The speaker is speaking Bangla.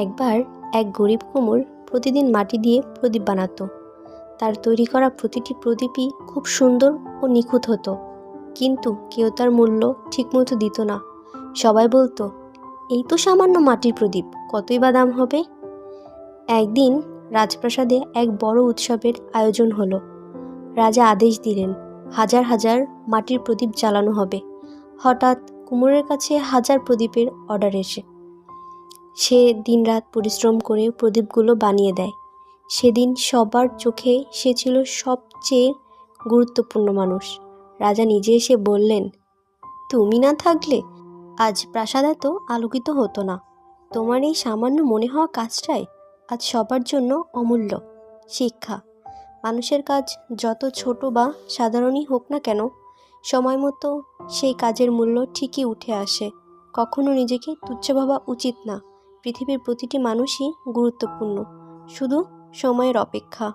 একবার এক গরিব কুমোর প্রতিদিন মাটি দিয়ে প্রদীপ বানাতো। তার তৈরি করা প্রতিটি প্রদীপই খুব সুন্দর ও নিখুঁত হতো, কিন্তু কেউ তার মূল্য ঠিকমতো দিত না। সবাই বলতো, এই তো সামান্য মাটির প্রদীপ, কতই বা দাম হবে। একদিন রাজপ্রাসাদে এক বড় উৎসবের আয়োজন হলো। রাজা আদেশ দিলেন, হাজার হাজার মাটির প্রদীপ জ্বালানো হবে। হঠাৎ কুমোরের কাছে হাজার প্রদীপের অর্ডার এসে সে দিনরাত পরিশ্রম করে প্রদীপগুলো বানিয়ে দেয়। সেদিন সবার চোখে সে ছিল সবচেয়ে গুরুত্বপূর্ণ মানুষ। রাজা নিজে এসে বললেন, তুমি না থাকলে আজ প্রাসাদ এত আলোকিত হতো না। তোমার এই সামান্য মনে হওয়া কাজটাই আজ সবার জন্য অমূল্য শিক্ষা। মানুষের কাজ যত ছোট বা সাধারণই হোক না কেন, সময় মতো সেই কাজের মূল্য ঠিকই উঠে আসে। কখনো নিজেকে তুচ্ছ ভাবা উচিত না। পৃথিবীর প্রতিটি মানুষই গুরুত্বপূর্ণ, শুধু সময়ের অপেক্ষা।